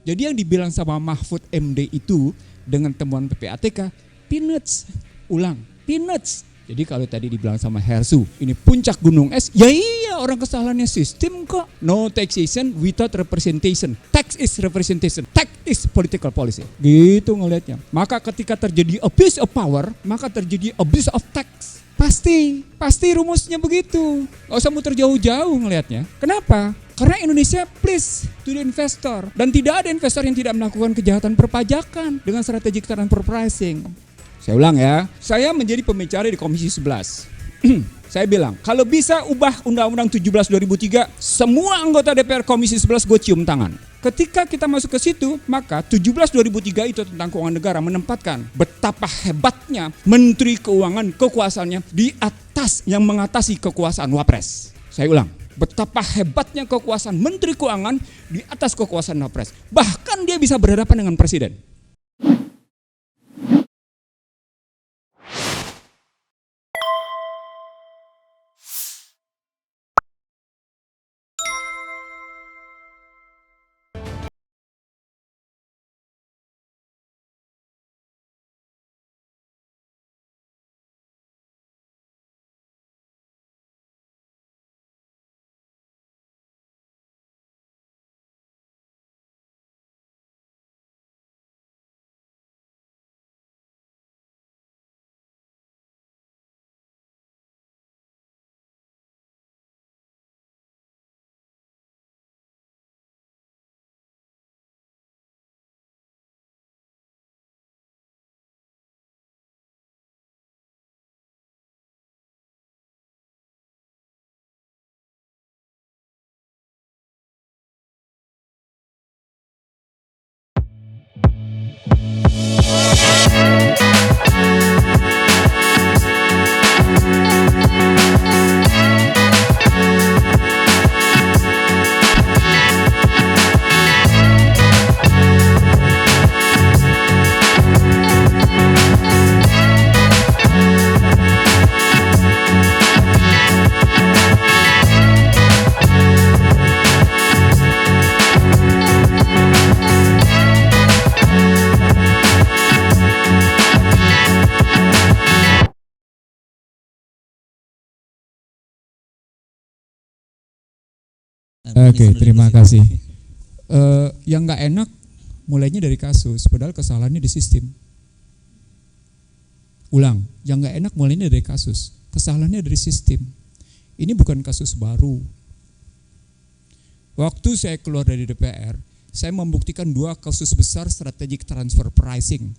Jadi yang dibilang sama Mahfud MD itu dengan temuan PPATK, peanuts. Ulang, peanuts. Jadi kalau tadi dibilang sama Hersu, ini puncak gunung es, ya iya orang kesalahannya sistem kok. No taxation without representation. Tax is representation. Tax is political policy. Gitu ngelihatnya. Maka ketika terjadi abuse of power, maka terjadi abuse of tax. Pasti rumusnya begitu. Gak usah muter jauh-jauh ngelihatnya. Kenapa? Karena Indonesia please to the investor. Dan tidak ada investor yang tidak melakukan kejahatan perpajakan dengan strategic transfer pricing. Saya ulang ya, saya menjadi pembicara di Komisi 11. Saya bilang, kalau bisa ubah Undang-Undang 17 2003, semua anggota DPR Komisi 11 gue cium tangan. Ketika kita masuk ke situ, maka 17 2003 itu tentang keuangan negara menempatkan betapa hebatnya Menteri Keuangan kekuasaannya di atas yang mengatasi kekuasaan Wapres. Saya ulang, betapa hebatnya kekuasaan Menteri Keuangan di atas kekuasaan Wapres. Bahkan dia bisa berhadapan dengan Presiden. Oke, terima kasih. Yang nggak enak mulainya dari kasus, padahal kesalahannya di sistem. Ulang, yang nggak enak mulainya dari kasus, kesalahannya dari sistem. Ini bukan kasus baru. Waktu saya keluar dari DPR, saya membuktikan 2 kasus besar strategic transfer pricing.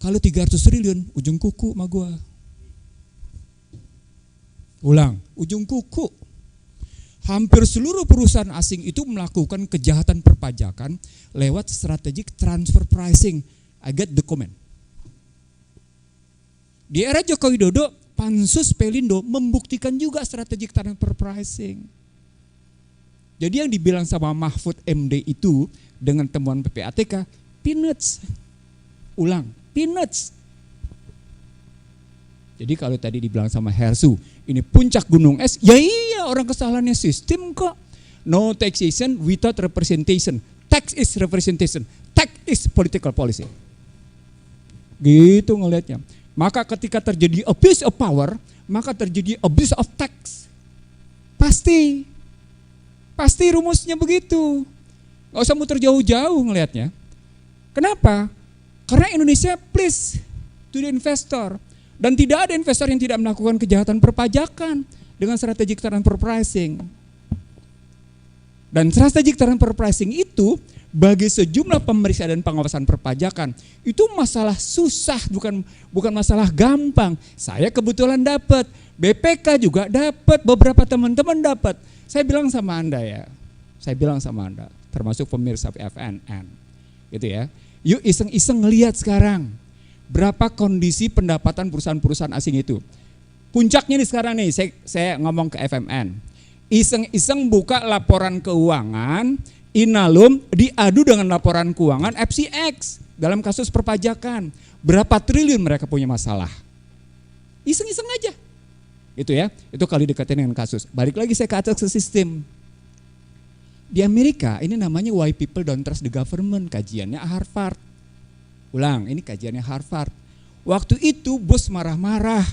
Kalau 300 triliun, ujung kuku sama gua. Ulang, ujung kuku. Hampir seluruh perusahaan asing itu melakukan kejahatan perpajakan lewat strategic transfer pricing. I get the comment. Di era Joko Widodo, Pansus Pelindo membuktikan juga strategic transfer pricing. Jadi yang dibilang sama Mahfud MD itu dengan temuan PPATK, peanuts. Ulang, peanuts. Jadi kalau tadi dibilang sama Hersu, ini puncak gunung es, ya iya orang kesalahannya sistem kok. No taxation without representation. Tax is representation. Tax is political policy. Gitu ngelihatnya. Maka ketika terjadi abuse of power, maka terjadi abuse of tax. Pasti rumusnya begitu. Gak usah muter jauh-jauh ngelihatnya. Kenapa? Karena Indonesia please to the investor. Dan tidak ada investor yang tidak melakukan kejahatan perpajakan dengan strategic transfer pricing. Dan strategic transfer pricing itu bagi sejumlah pemeriksa dan pengawasan perpajakan itu masalah susah, bukan masalah gampang. Saya kebetulan dapat, BPK juga dapat, beberapa teman-teman dapat. Saya bilang sama Anda ya, termasuk pemirsa FNN, gitu ya. Yuk iseng-iseng ngelihat sekarang. Berapa kondisi pendapatan perusahaan-perusahaan asing itu. Puncaknya nih sekarang nih, saya ngomong ke FMN. Iseng-iseng buka laporan keuangan, Inalum diadu dengan laporan keuangan FCX dalam kasus perpajakan. Berapa triliun mereka punya masalah. Iseng-iseng aja. Itu ya, itu kali dekatin dengan kasus. Balik lagi saya ke atas ke sistem. Di Amerika ini namanya Why People Don't Trust the Government, kajiannya Harvard. Ulang, ini kajiannya Harvard. Waktu itu Bush marah-marah.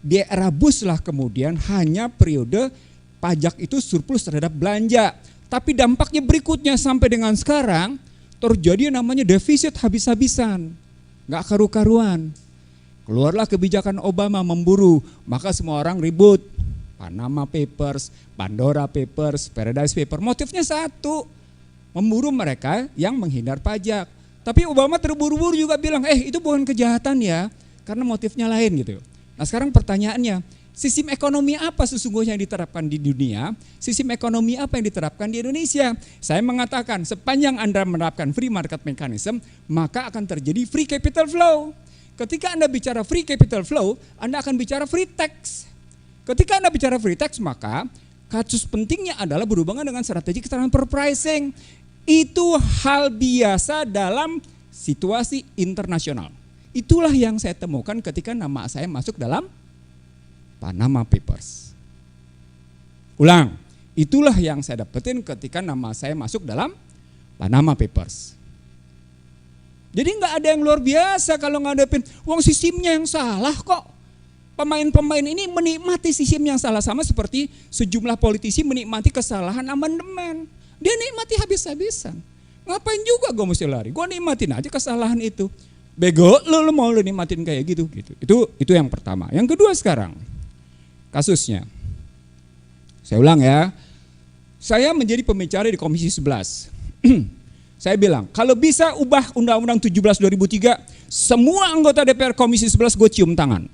Di era Bush lah kemudian hanya periode pajak itu surplus terhadap belanja. Tapi dampaknya berikutnya sampai dengan sekarang terjadi namanya defisit habis-habisan. Gak karu-karuan. Keluarlah kebijakan Obama memburu, maka semua orang ribut. Panama Papers, Pandora Papers, Paradise Papers, motifnya satu, memburu mereka yang menghindar pajak. Tapi Obama terburu-buru juga bilang, itu bukan kejahatan ya, karena motifnya lain gitu. Nah sekarang pertanyaannya, sistem ekonomi apa sesungguhnya yang diterapkan di dunia, sistem ekonomi apa yang diterapkan di Indonesia? Saya mengatakan sepanjang Anda menerapkan free market mechanism, maka akan terjadi free capital flow. Ketika Anda bicara free capital flow, Anda akan bicara free tax. Ketika Anda bicara free tax, maka kasus pentingnya adalah berhubungan dengan strategi transfer pricing. Itu hal biasa dalam situasi internasional. Itulah yang saya temukan ketika nama saya masuk dalam Panama Papers. Ulang, itulah yang saya dapetin ketika nama saya masuk dalam Panama Papers. Jadi nggak ada yang luar biasa kalau ngadepin, wong sistemnya yang salah kok. Pemain-pemain ini menikmati sistem yang salah, sama seperti sejumlah politisi menikmati kesalahan amandemen. Dia nikmati habis-habisan. Ngapain juga gue mesti lari? Gue nikmatin aja kesalahan itu. Bego, lu mau lu nikmatin kayak gitu. Itu yang pertama. Yang kedua sekarang, kasusnya. Saya ulang ya. Saya menjadi pembicara di Komisi 11. Saya bilang, kalau bisa ubah Undang-Undang 17 2003, semua anggota DPR Komisi 11 gue cium tangan.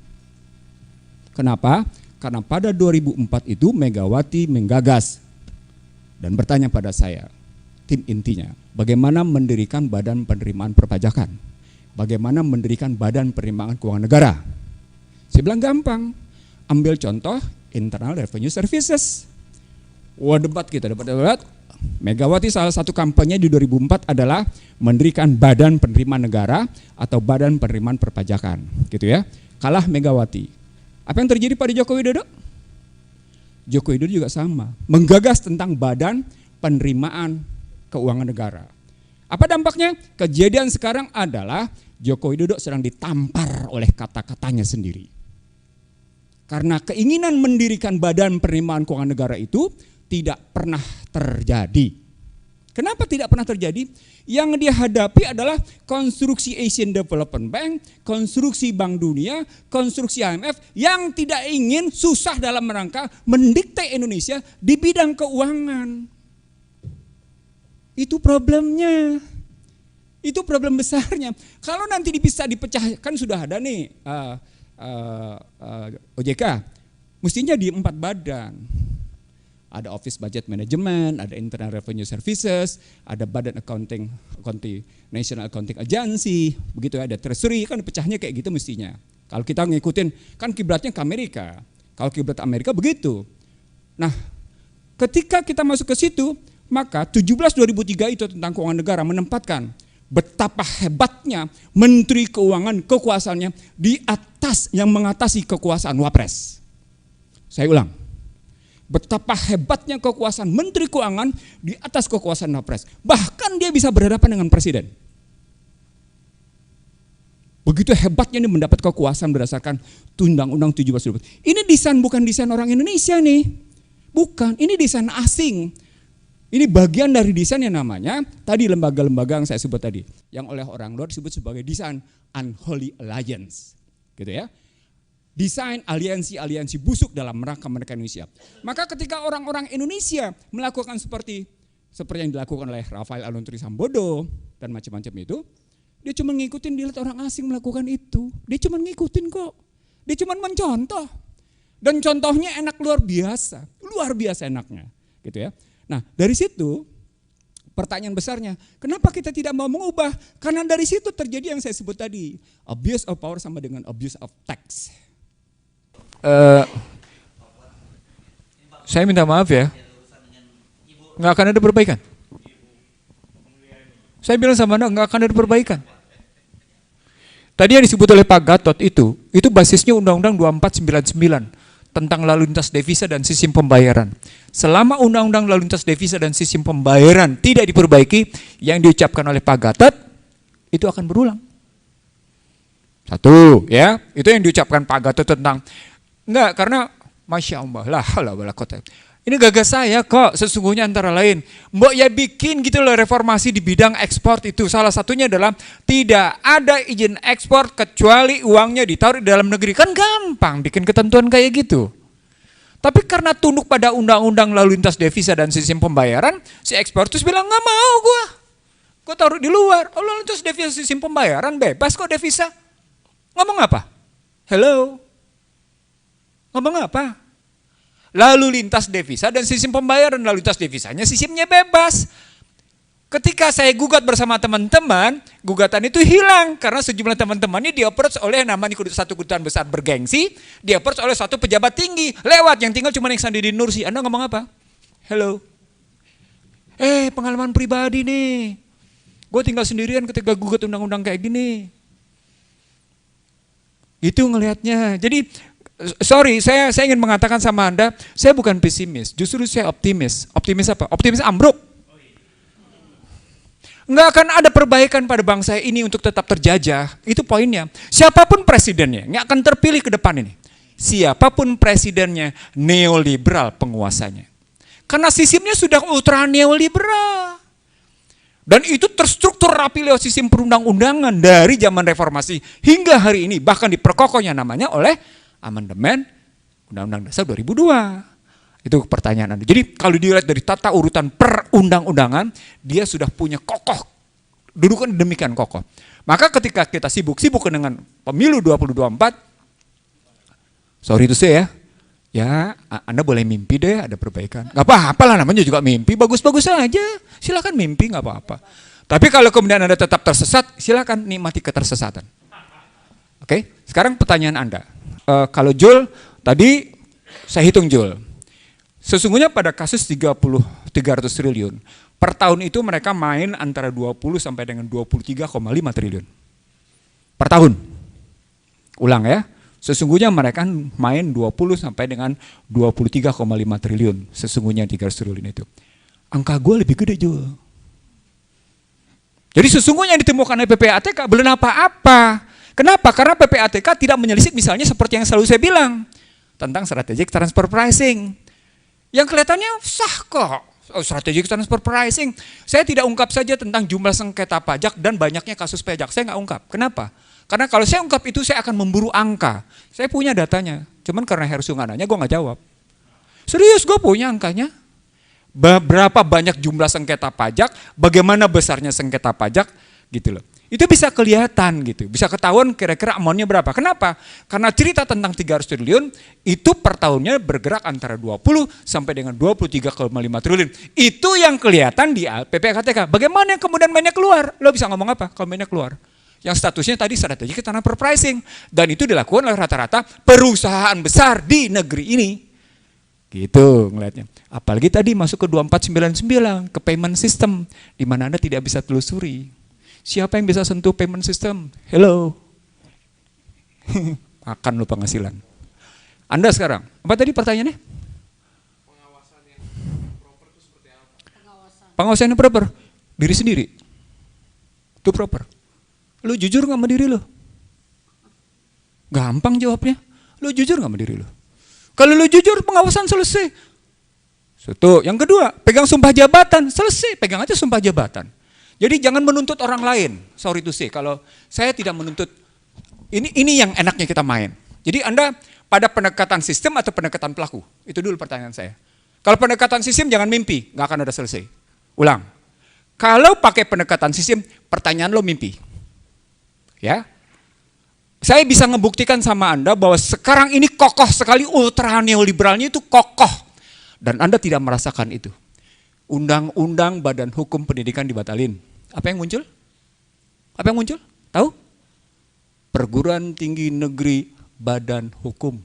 Kenapa? Karena pada 2004 itu Megawati menggagas dan bertanya pada saya, tim intinya, bagaimana mendirikan Badan Penerimaan Perpajakan? Bagaimana mendirikan Badan Penerimaan Keuangan Negara? Saya bilang gampang, ambil contoh Internal Revenue Services. Wah debat kita, debat. Megawati salah satu kampanye di 2004 adalah mendirikan Badan Penerimaan Negara atau Badan Penerimaan Perpajakan, gitu ya. Kalah Megawati. Apa yang terjadi pada Joko Widodo? Joko Widodo juga sama, menggagas tentang Badan Penerimaan Keuangan Negara. Apa dampaknya? Kejadian sekarang adalah Joko Widodo sedang ditampar oleh kata-katanya sendiri. Karena keinginan mendirikan Badan Penerimaan Keuangan Negara itu tidak pernah terjadi. Kenapa tidak pernah terjadi? Yang dihadapi adalah konstruksi Asian Development Bank, konstruksi Bank Dunia, konstruksi IMF yang tidak ingin susah dalam rangka mendikte Indonesia di bidang keuangan. Itu problemnya. Itu problem besarnya. Kalau nanti bisa dipecah, kan sudah ada nih OJK, mestinya di 4 badan. Ada Office Budget Management, ada Internal Revenue Services, ada Badan National Accounting Agency, begitu ya, ada Treasury, kan pecahnya kayak gitu mestinya. Kalau kita ngikutin, kan kiblatnya ke Amerika. Kalau kiblat Amerika begitu. Nah, ketika kita masuk ke situ, maka 17 2003 itu tentang keuangan negara menempatkan betapa hebatnya Menteri Keuangan kekuasaannya di atas yang mengatasi kekuasaan Wapres. Saya ulang. Betapa hebatnya kekuasaan Menteri Keuangan di atas kekuasaan Wapres. Bahkan dia bisa berhadapan dengan Presiden. Begitu hebatnya dia mendapat kekuasaan berdasarkan Undang-Undang 17. Ini desain bukan desain orang Indonesia nih. Bukan, ini desain asing. Ini bagian dari desain yang namanya, tadi lembaga-lembaga yang saya sebut tadi. Yang oleh orang luar disebut sebagai desain Unholy Alliance. Gitu ya. Desain aliansi-aliansi busuk dalam rangka mereka Indonesia. Maka ketika orang-orang Indonesia melakukan seperti yang dilakukan oleh Rafael Aluntri Sambodo dan macam-macam itu, dia cuma ngikutin, dilihat orang asing melakukan itu. Dia cuma ngikutin kok. Dia cuma mencontoh. Dan contohnya enak luar biasa enaknya, gitu ya. Nah, dari situ pertanyaan besarnya, kenapa kita tidak mau mengubah? Karena dari situ terjadi yang saya sebut tadi, abuse of power sama dengan abuse of tax. Saya minta maaf ya, nggak akan ada perbaikan. Saya bilang sama Anda, nggak akan ada perbaikan. Tadi yang disebut oleh Pak Gatot itu basisnya Undang-Undang 2499 tentang lalu lintas devisa dan sistem pembayaran. Selama undang-undang lalu lintas devisa dan sistem pembayaran tidak diperbaiki, yang diucapkan oleh Pak Gatot itu akan berulang. Satu, ya, itu yang diucapkan Pak Gatot tentang enggak, karena Masya Allah, lah halah wala quwata. Ini gagas saya kok, sesungguhnya antara lain. Mbok ya bikin gitu loh reformasi di bidang ekspor itu. Salah satunya adalah tidak ada izin ekspor kecuali uangnya ditaruh di dalam negeri. Kan gampang bikin ketentuan kayak gitu. Tapi karena tunduk pada undang-undang lalu lintas devisa dan sistem pembayaran, si ekspor terus bilang nggak mau gua taruh di luar. Oh, lalu lintas devisa sistem pembayaran bebas kok devisa. Ngomong apa? Hello? Ngomong apa? Lalu lintas devisa dan sistem pembayaran, lalu lintas devisanya sistemnya bebas. Ketika saya gugat bersama teman-teman, gugatan itu hilang karena sejumlah teman-temannya di-approach oleh namanya satu kedutaan besar bergengsi, di-approach oleh satu pejabat tinggi, lewat yang tinggal cuma Ihsanuddin Nursi. Anda ngomong apa? Hello. Pengalaman pribadi nih. Gue tinggal sendirian ketika gugat undang-undang kayak gini. Itu ngelihatnya. Jadi sorry, saya ingin mengatakan sama Anda, saya bukan pesimis, justru saya optimis. Optimis apa? Optimis ambruk. Nggak akan ada perbaikan pada bangsa ini untuk tetap terjajah, itu poinnya. Siapapun presidennya, nggak akan terpilih ke depan ini. Siapapun presidennya, neoliberal penguasanya. Karena sistemnya sudah ultra neoliberal. Dan itu terstruktur rapi lewat sistem perundang-undangan dari zaman reformasi hingga hari ini. Bahkan diperkokohnya namanya oleh amandemen Undang-Undang Dasar 2002. Itu pertanyaan Anda. Jadi kalau dilihat dari tata urutan perundang-undangan, dia sudah punya kokoh, dudukan demikian kokoh. Maka ketika kita sibuk dengan pemilu 2024, sorry itu saya ya, Anda boleh mimpi deh ada perbaikan. Gak apa-apa lah, namanya juga mimpi, bagus-bagus aja, silakan mimpi gak apa-apa. Tapi kalau kemudian Anda tetap tersesat, silakan nikmati ketersesatan. Oke, sekarang pertanyaan Anda. Kalau Jul, tadi saya hitung Jul. Sesungguhnya pada kasus 300 triliun, per tahun itu mereka main antara 20 sampai dengan 23,5 triliun. Per tahun. Ulang ya. Sesungguhnya mereka main 20 sampai dengan 23,5 triliun. Sesungguhnya 300 triliun itu. Angka gue lebih gede Jul. Jadi sesungguhnya yang ditemukan oleh PPATK belum apa-apa. Kenapa? Karena PPATK tidak menyelisik misalnya seperti yang selalu saya bilang tentang strategic transfer pricing. Yang kelihatannya sah kok, strategic transfer pricing. Saya tidak ungkap saja tentang jumlah sengketa pajak dan banyaknya kasus pajak. Saya nggak ungkap. Kenapa? Karena kalau saya ungkap itu saya akan memburu angka. Saya punya datanya. Cuman karena Hersu nggak nanya, gue nggak jawab. Serius, gue punya angkanya. Berapa banyak jumlah sengketa pajak, bagaimana besarnya sengketa pajak, gitu loh. Itu bisa kelihatan gitu, bisa ketahuan kira-kira amountnya berapa. Kenapa? Karena cerita tentang 300 triliun itu per tahunnya bergerak antara 20 sampai dengan 23,5 triliun. Itu yang kelihatan di PPATK. Bagaimana yang kemudian banyak keluar? Lo bisa ngomong apa kalau banyak keluar? Yang statusnya tadi strategi transfer pricing. Dan itu dilakukan oleh rata-rata perusahaan besar di negeri ini. Gitu ngelihatnya. Apalagi tadi masuk ke 2499, ke payment system, di mana Anda tidak bisa telusuri. Siapa yang bisa sentuh payment system? Hello. Makan lo penghasilan. Anda sekarang, apa tadi pertanyaannya? Pengawasan yang proper itu seperti apa? Pengawasan yang proper? Diri sendiri. Itu proper. Lu jujur gak sama diri lu? Gampang jawabnya. Lu jujur gak sama diri lu? Kalau lu jujur, pengawasan selesai. Satu. Yang kedua, pegang sumpah jabatan. Selesai, pegang aja sumpah jabatan. Jadi jangan menuntut orang lain. Sorry to say, kalau saya tidak menuntut, ini yang enaknya kita main. Jadi Anda pada pendekatan sistem atau pendekatan pelaku? Itu dulu pertanyaan saya. Kalau pendekatan sistem jangan mimpi, nggak akan ada selesai. Ulang. Kalau pakai pendekatan sistem, pertanyaan lo mimpi. Ya. Saya bisa ngebuktikan sama Anda bahwa sekarang ini kokoh sekali ultra neoliberalnya itu kokoh. Dan Anda tidak merasakan itu. Undang-undang Badan Hukum Pendidikan dibatalin. Apa yang muncul? Apa yang muncul? Tahu? Perguruan Tinggi Negeri Badan Hukum.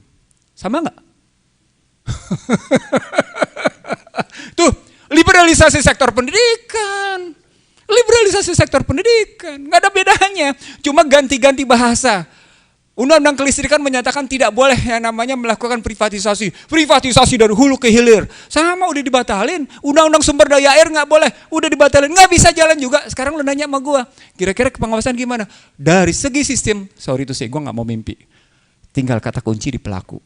Sama nggak? Tuh, liberalisasi sektor pendidikan. Liberalisasi sektor pendidikan. Nggak ada bedanya. Cuma ganti-ganti bahasa. Undang-undang kelistrikan menyatakan tidak boleh yang namanya melakukan privatisasi. Privatisasi dari hulu ke hilir. Sama udah dibatalin. Undang-undang sumber daya air nggak boleh. Udah dibatalin. Nggak bisa jalan juga. Sekarang lu nanya sama gua. Kira-kira pengawasan gimana? Dari segi sistem, sorry itu gue nggak mau mimpi. Tinggal kata kunci di pelaku.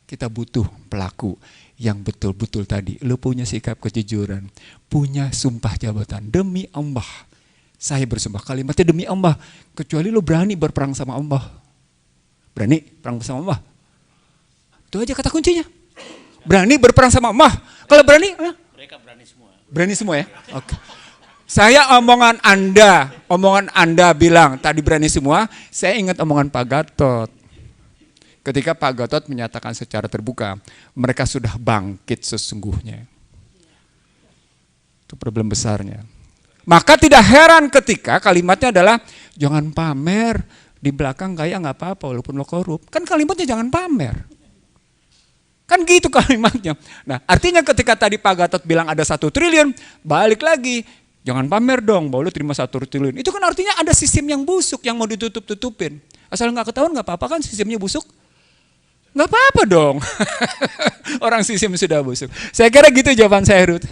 Kita butuh pelaku yang betul-betul tadi. Lu punya sikap kejujuran. Punya sumpah jabatan. Demi Allah. Saya bersumpah kalimatnya demi Allah. Kecuali lu berani berperang sama Allah. Berani perang sama Allah. Itu aja kata kuncinya. Berani berperang sama Allah. Kalau berani, Mereka berani semua. berani semua ya. Oke. Saya omongan Anda bilang tadi berani semua. Saya ingat omongan Pak Gatot. Ketika Pak Gatot menyatakan secara terbuka, mereka sudah bangkit sesungguhnya. Itu problem besarnya. Maka tidak heran ketika kalimatnya adalah jangan pamer, di belakang kaya nggak apa-apa walaupun lo korup. Kan kalimatnya jangan pamer. Kan gitu kalimatnya. Nah artinya ketika tadi Pak Gatot bilang ada 1 triliun, balik lagi. Jangan pamer dong bahwa lo terima 1 triliun. Itu kan artinya ada sistem yang busuk yang mau ditutup-tutupin. Asal nggak ketahuan nggak apa-apa kan sistemnya busuk. Nggak apa-apa dong. Orang sistem sudah busuk. Saya kira gitu jawaban saya Ruth.